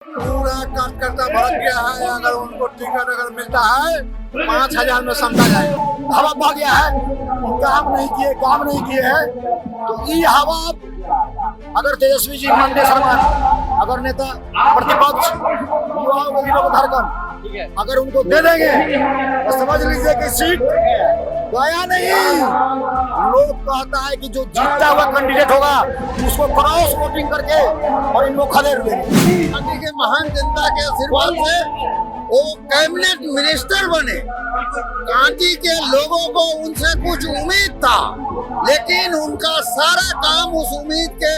पूरा कार्यकर्ता भड़क गया है। अगर उनको टिकट अगर मिलता है 5,000 में समझा जाए। हवा पा गया है, काम नहीं किए हैं तो ये हवा अगर तेजस्वी जी मंडे सरकार अगर नेता प्रतिपक्ष युवा धरकन अगर उनको दे देंगे तो समझ लीजिए कि सीट गया नहीं। लोग कहता है कि जो जीतता हुआ कैंडिडेट होगा उसको क्रॉस वोटिंग करके और इनको खदेड़ देंगे। पार्टी के महान जनता के आशीर्वाद से वो कैबिनेट मिनिस्टर बने। कांटी के लोगों को उनसे कुछ उम्मीद था, लेकिन उनका सारा काम उस उम्मीद के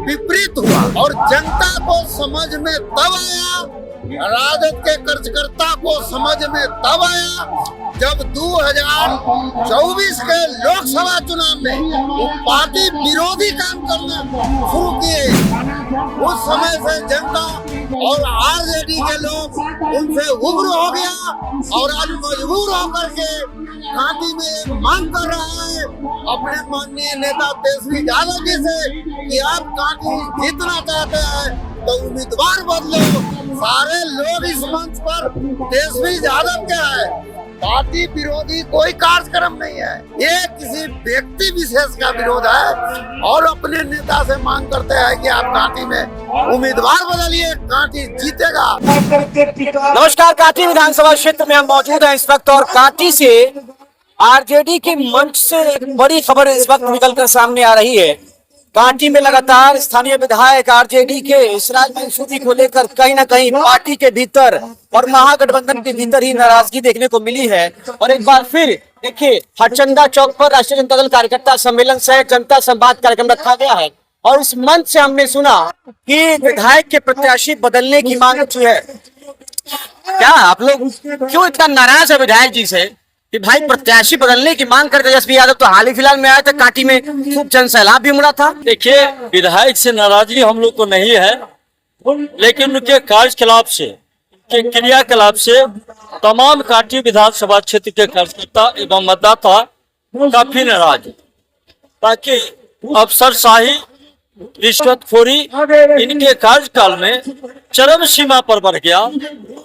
विपरीत हुआ और जनता को समझ में तब आया, राजद के कार्यकर्ता को समझ में तब आया जब 2024 के लोकसभा चुनाव में वो पार्टी विरोधी काम करना शुरू किए। उस समय से जनता और आरजेडी के लोग उनसे उग्र हो गया और आज मजबूर होकर के कांटी में मांग कर रहा है अपने माननीय नेता तेजस्वी यादव जी से कि आप कांटी जीतना चाहते हैं तो उम्मीदवार बदलो। सारे लोग इस मंच पर तेजस्वी यादव के हैं। पार्टी विरोधी कोई कार्यक्रम नहीं है, ये किसी व्यक्ति विशेष का विरोध है और अपने नेता से मांग करते हैं कि आप कांटी में उम्मीदवार बदलिए, कांटी जीतेगा। नमस्कार, कांटी विधानसभा क्षेत्र में हम मौजूद हैं इस वक्त और कांटी से आरजेडी के मंच से एक बड़ी खबर इस वक्त निकलकर सामने आ रही है। कांटी में लगातार स्थानीय विधायक आरजेडी के इसराइल मंसूरी को लेकर कहीं ना कहीं पार्टी के भीतर और महागठबंधन के भीतर ही नाराजगी देखने को मिली है। और एक बार फिर देखिए, हरचंदा चौक पर राष्ट्रीय जनता दल कार्यकर्ता सम्मेलन सह जनता संवाद कार्यक्रम रखा गया है और उस मंच से हमने सुना कि विधायक के प्रत्याशी बदलने की मांग उठी है। क्या आप लोग क्यों इतना नाराज है विधायक जी से कि भाई प्रत्याशी बदलने की मांग करते? तेजस्वी यादव तो हाल ही फिलहाल में आया था, कांटी में खूब जनसैलाब भी उमड़ा था। देखिए, विधायक से नाराजगी हम लोग को नहीं है, लेकिन उनके कार्यकलाप से, के क्रियाकलाप से तमाम कांटी विधानसभा क्षेत्र के कार्यकर्ता एवं मतदाता काफी नाराज है। ताकि अफसरशाही, रिश्वतखोरी इनके कार्यकाल में चरम सीमा पर बढ़ गया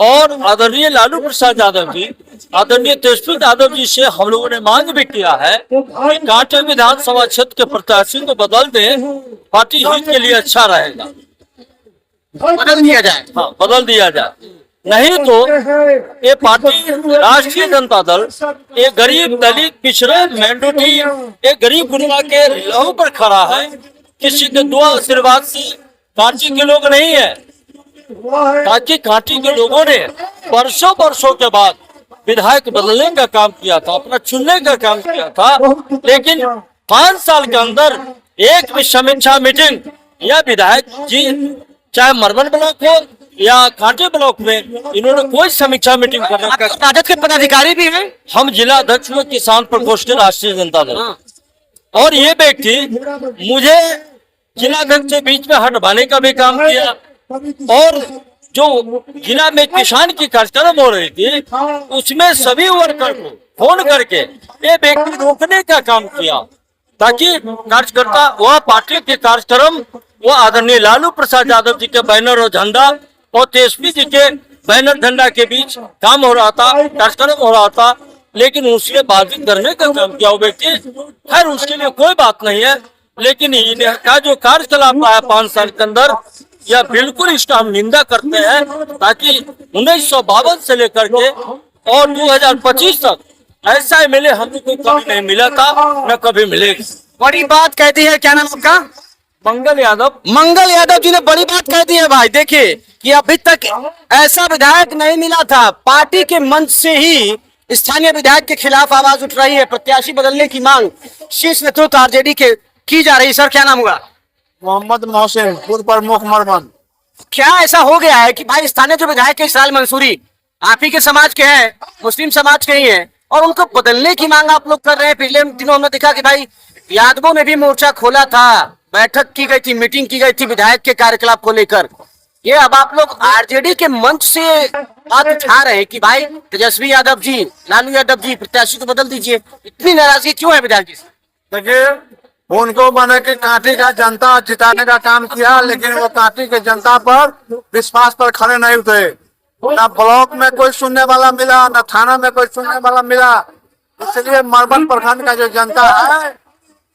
और आदरणीय लालू प्रसाद यादव जी, आदरणीय तेजस्वी यादव जी से हम लोगों ने मांग भी किया है कि कांटी विधानसभा क्षेत्र के प्रत्याशी को बदल दें, पार्टी हित के लिए अच्छा रहेगा, बदल दिया जाए। हाँ, बदल दिया जाए। नहीं तो ये पार्टी राष्ट्रीय जनता दल एक गरीब दलित पिछड़े मेंढोटी एक गरीब गुरुआ के लहू पर खड़ा है। किसी के दुआ आशीर्वाद से कांटी के लोग नहीं है, ताकि कांटी के लोगों ने वर्षों के बाद विधायक बदलने का काम किया था, अपना चुनने का काम किया था, लेकिन 5 साल के अंदर एक भी समीक्षा मीटिंग या विधायक जी चाहे मरमन ब्लॉक हो या कांटी ब्लॉक में इन्होंने कोई समीक्षा मीटिंग करने का। राजद के पदाधिकारी भी हैं। हम जिला अध्यक्ष में किसान प्रकोष्ठ राष्ट्रीय जनता दल और ये व्यक्ति मुझे जिला अध्यक्ष के बीच में हटवाने का भी काम किया और जो जिला में किसान की कार्यक्रम हो रही थी उसमें सभी वर्कर को फोन करके ये व्यक्ति रोकने का काम किया, ताकि कार्यकर्ता वह पार्टी के कार्यक्रम वो आदरणीय लालू प्रसाद यादव जी के बैनर और झंडा और तेजस्वी जी के बैनर झंडा के बीच काम हो रहा था, कार्यक्रम हो रहा था, लेकिन उसके बाधित करने का काम किया वो व्यक्ति। खैर, उसके लिए कोई बात नहीं है, लेकिन इनका जो कार्यकलाप आया 5 साल के अंदर, यह बिल्कुल इसका हम निंदा करते हैं। ताकि 1952 से लेकर के और 2025 तक ऐसा एमएलए हम लोग को कभी नहीं मिला था, न कभी मिलेगा। बड़ी बात कहती है, क्या नाम आपका? मंगल यादव। मंगल यादव जी ने बड़ी बात कह दी है भाई। देखिए कि अभी तक ऐसा विधायक नहीं मिला था, पार्टी के मंच से ही स्थानीय विधायक के खिलाफ आवाज उठ रही है, प्रत्याशी बदलने की मांग शीर्ष नेतृत्व आरजेडी के की जा रही। सर, क्या नाम हुआ? मोहम्मद मोहसिन, पूर्व प्रमुख मरमन। क्या ऐसा हो गया है कि भाई स्थानीय जो विधायक है इसराइल मंसूरी आप ही के समाज के हैं, मुस्लिम समाज के ही हैं, और उनको बदलने की मांग आप लोग कर रहे हैं? पिछले दिनों हमने देखा कि भाई यादवों ने भी मोर्चा खोला था, बैठक की गई थी, मीटिंग की गई थी विधायक के कार्यकलाप को लेकर। ये अब आप लोग आरजेडी के मंच से बात उठा रहे हैं कि भाई तेजस्वी यादव जी, लालू यादव जी प्रत्याशी को बदल दीजिए। इतनी नाराजगी क्यों है विधायक जी से? देखिए, उनको माने कि कांटी का जनता जिताने का काम किया, लेकिन वो कांटी के जनता पर विश्वास पर खड़े नहीं उतरे। न ब्लॉक में कोई सुनने वाला मिला, न थाना में कोई सुनने वाला मिला। इसलिए मरबन प्रखंड का जो जनता है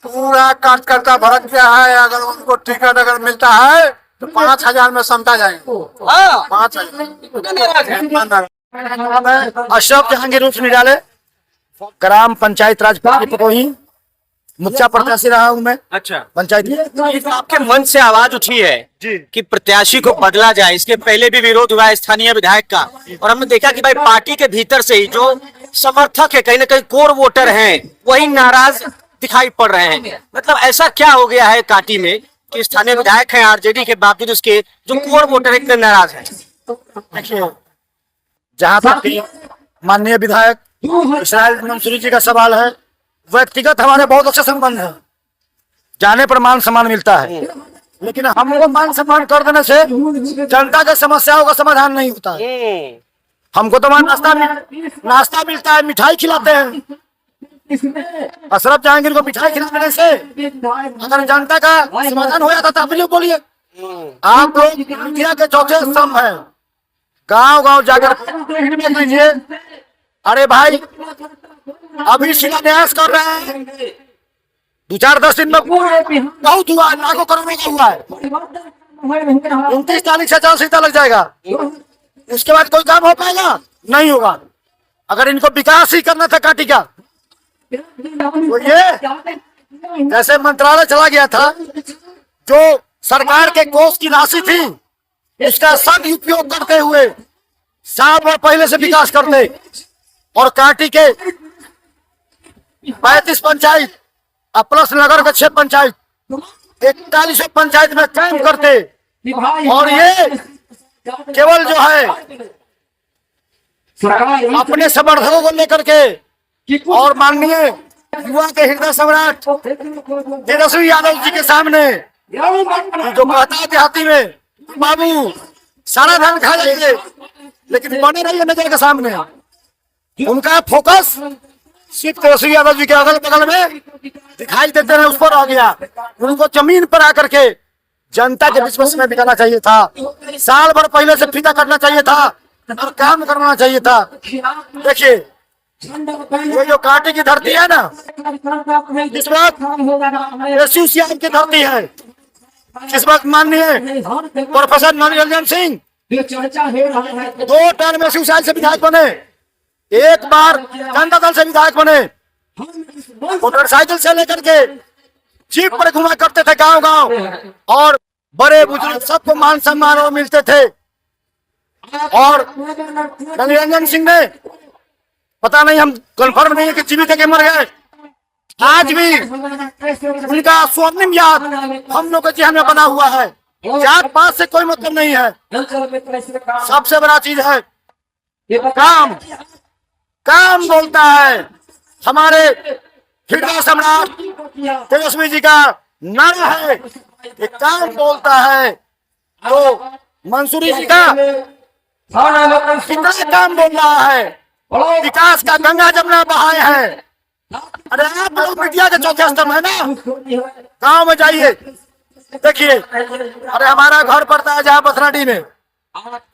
पूरा कार्यकर्ता भड़क गया है। अगर उनको टिकट अगर मिलता है तो 5,000 में समझा जाएंगे। 5,000। अशोक जहांगीर उर्फ निराले, ग्राम पंचायत राज पटोही, मुखिया प्रत्याशी रहा हूँ मैं। अच्छा, पंचायत में तो आपके मन से आवाज उठी है कि प्रत्याशी को बदला जाए। इसके पहले भी विरोध हुआ है स्थानीय विधायक का, और हमने देखा कि भाई पार्टी के भीतर से ही जो समर्थक है, कहीं ना कहीं कोर वोटर हैं, वही नाराज दिखाई पड़ रहे हैं। मतलब ऐसा क्या हो गया है कांटी में कि स्थानीय विधायक हैं आरजेडी के बावजूद उसके जो कोर वोटर है इतने नाराज हैं? देखिए, जहाँ तक कि माननीय विधायक इसराइल मंसूरी जी का सवाल है, व्यक्तिगत हमारे बहुत अच्छे संबंध है, जाने पर मान सम्मान मिलता है, लेकिन हमको मान सम्मान कर देने से जनता के समस्याओं का समाधान नहीं होता है। हमको तो वहाँ नाश्ता मिलता है, मिठाई खिलाते हैं। अशरफ जहांगीर को मिठाई खिलाने से अगर जनता का समाधान हो जाता तो आप लोग बोलिए। आप लोग इंडिया के चौथे स्तंभ है, गांव गांव जाकर देख लीजिए। अरे भाई, अभी शिलान्यास कर रहे हैं, 2-4-10 दिन में बहुत हुआ, लाखों करोड़ों का हुआ है। 29 तारीख से 4 सीटा लग जाएगा। उसके बाद कोई काम हो पाएगा? नहीं होगा। अगर इनको विकास ही करना था कांटी का, तो ये जैसे मंत्रालय चला गया था, जो सरकार के कोष की राशि थी उसका सदुपयोग करते हुए साल भर पहले से विकास करते, और कांटी के 35 पंचायत प्लस नगर के 6 पंचायत, 41 पंचायत में काम करते। और ये केवल जो है अपने समर्थकों को लेकर के और माननीय युवा के हृदय सम्राट तेजस्वी यादव जी के सामने जो कहता है देहाती में, बाबू सारा धान खा जाइए लेकिन बने रहिए नजर के सामने। उनका फोकस सिर्फ तेजस्वी यादव जी के अगल बगल में दिखाई देते हैं, उस पर आ गया। उनको जमीन पर आकर के जनता के विश्वास में बिताना चाहिए था, साल भर पहले से फीता करना चाहिए था और काम करना चाहिए था। देखिए, ये जो कांटी की धरती है ना, इस वक्त एसोसिएशन की धरती है। इस वक्त माननीय प्रोफेसर मनोरंजन सिंह 2 टर्म में एसोसिएशन से विधायक बने, एक बार जनता दल से विधायक बने। मोटरसाइकिल से लेकर के जीप पर घुमा करते थे गांव गांव, और बड़े बुजुर्ग सबको मान सम्मान और मिलते थे। और मनोरंजन सिंह ने, पता नहीं, हम कंफर्म नहीं है कि जीवित है कि मर गए, आज भी उनका स्वर्णिम याद हम लोग के जहन में बना हुआ है। जात पात से कोई मतलब नहीं है। सबसे बड़ा चीज है काम। काम बोलता है। हमारे हृदय सम्राट तेजस्वी जी का नारा है कि काम बोलता है। तो मंसूरी जी का कितना काम बोल रहा है, विकास का गंगा जमुना बहाए हैं। अरे आप लोग मीडिया के चौथे स्तंभ है ना, गांव में जाइए, देखिए। अरे हमारा घर पड़ता है जहाँ बथराडी में,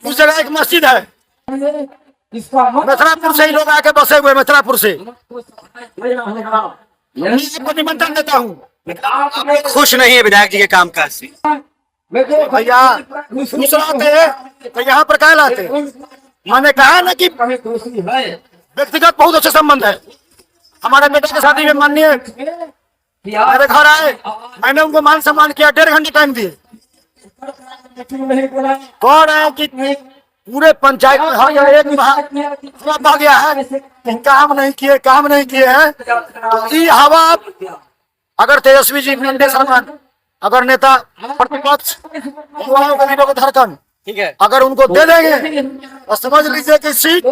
उस जगह एक मस्जिद है, मथुरापुर से ही लोग आके बसे हुए, मथुरापुर से। आपको निमंत्रण देता हूँ। खुश नहीं है विधायक जी के कामकाज से? भैया खुश रहते हैं तो यहाँ पर क्या लाते? मैंने कहा ना कि व्यक्तिगत बहुत अच्छे संबंध है। हमारे बेटे के शादी में माननीय मेरे घर आए, मैंने उनको मान सम्मान किया, 1.5 घंटे टाइम दिए। कौन है कि पूरे पंचायत में हर एक विभाग आ गया है, काम नहीं किए, काम नहीं किए हैं। तो ये हवा अगर तेजस्वी जी नंदे सरमान, अगर नेता प्रतिपक्ष युवाओं गरीबों को धड़कन, ठीक है, अगर उनको दे देंगे तो समझ लीजिए कि सीट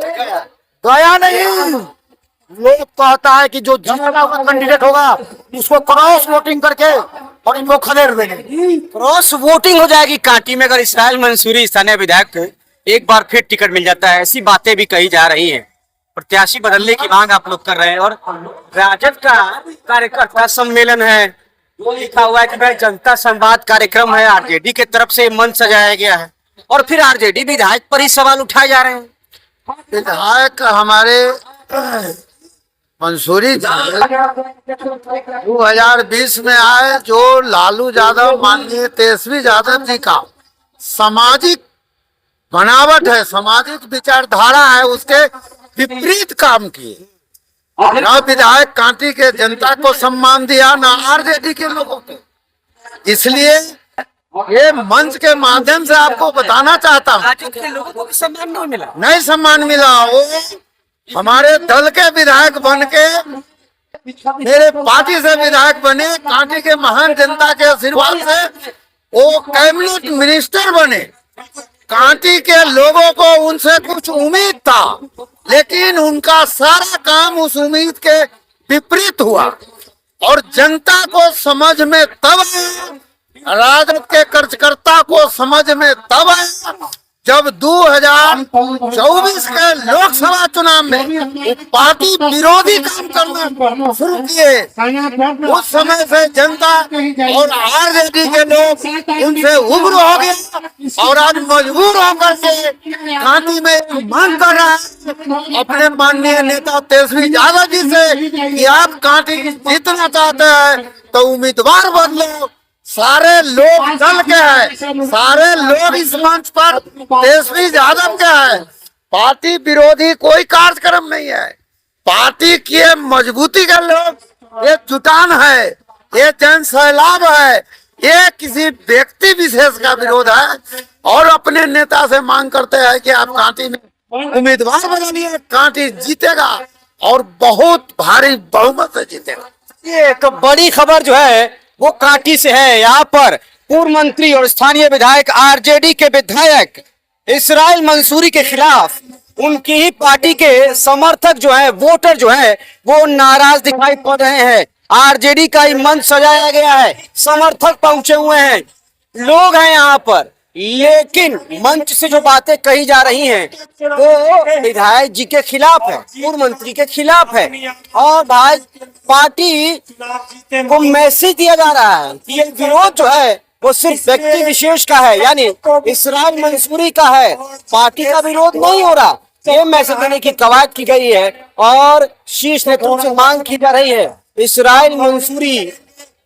गया नहीं। लोग कहता है कि जो जीता हुआ कैंडिडेट होगा उसको क्रॉस वोटिंग करके और इनको खदेड़ देंगे। क्रॉस वोटिंग हो जाएगी कांटी में अगर इसराइल मंसूरी स्थानीय विधायक को एक बार फिर टिकट मिल जाता है। ऐसी बातें भी कही जा रही हैं। प्रत्याशी बदलने की मांग आप लोग कर रहे हैं, और राजद का कार्यकर्ता सम्मेलन है, वो लिखा हुआ है कि भाई जनता संवाद कार्यक्रम है, आरजेडी की तरफ से मंच सजाया गया है और फिर आरजेडी विधायक पर ही सवाल उठाए जा रहे हैं। विधायक हमारे मंसूरी 2020 में आए, जो लालू यादव, माननीय तेजस्वी यादव जी का सामाजिक बनावट है, सामाजिक विचारधारा है, उसके विपरीत काम किए। न विधायक कांटी के जनता को सम्मान दिया, न आरजेडी के लोगों को। इसलिए ये मंच के माध्यम से आपको बताना चाहता हूँ, आरजेडी के लोगों को भी सम्मान नहीं मिला। नहीं सम्मान मिला। वो हमारे दल के विधायक बन के, मेरे पार्टी से विधायक बने, कांटी के महान जनता के आशीर्वाद से वो कैबिनेट मिनिस्टर बने। कांटी के लोगों को उनसे कुछ उम्मीद था, लेकिन उनका सारा काम उस उम्मीद के विपरीत हुआ। और जनता को समझ में तब आया, राजनीति के कार्यकर्ता को समझ में तब आया, जब 2024 के लोकसभा चुनाव में वो पार्टी विरोधी काम करना शुरू किए। उस समय से जनता और आरजेडी के लोग उनसे उग्र हो गए और आज मजबूर होकर के कांटी में मांग कर रहा है अपने माननीय नेता तेजस्वी यादव जी से कि आप कांटी जीतना चाहते हैं तो उम्मीदवार बदलो। सारे लोग दल के हैं, सारे लोग इस मंच पर तेजस्वी यादव के हैं। पार्टी विरोधी कोई कार्यक्रम नहीं है। पार्टी की मजबूती के लोग, ये जुटान है, ये जन सैलाब है, ये किसी व्यक्ति विशेष का विरोध है। और अपने नेता से मांग करते हैं कि आप कांटी में उम्मीदवार बदलिए, कांटी जीतेगा और बहुत भारी बहुमत से जीतेगा। ये एक बड़ी खबर जो है वो कांटी से है। यहाँ पर पूर्व मंत्री और स्थानीय विधायक आरजेडी के विधायक इसराइल मंसूरी के खिलाफ उनकी ही पार्टी के समर्थक जो है, वोटर जो है, वो नाराज दिखाई पड़ रहे हैं। आरजेडी का ही मंच सजाया गया है, समर्थक पहुंचे हुए हैं, लोग हैं यहाँ पर, लेकिन मंच से जो बातें कही जा रही हैं वो विधायक जी के खिलाफ है, पूर्व मंत्री के खिलाफ है। और भाई पार्टी को मैसेज दिया जा रहा है कि ये विरोध जो है वो सिर्फ व्यक्ति विशेष का है, यानी इसराइल मंसूरी का है, पार्टी का विरोध नहीं हो रहा। ये मैसेज देने की कवायद की गई है और शीर्ष नेतृत्व से मांग की जा रही है इसराइल मंसूरी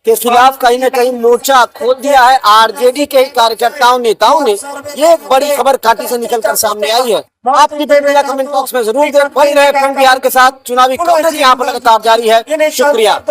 के खिलाफ कहीं ना कहीं मोर्चा खोल दिया है आरजेडी के कार्यकर्ताओं नेताओं ने। ये एक बड़ी खबर कांटी से निकलकर सामने आई है। आपकी प्रतिक्रिया कमेंट बॉक्स में जरूर दें। वही रहे बिहार के साथ चुनावी कवरेज यहाँ पर लगातार जारी है। शुक्रिया।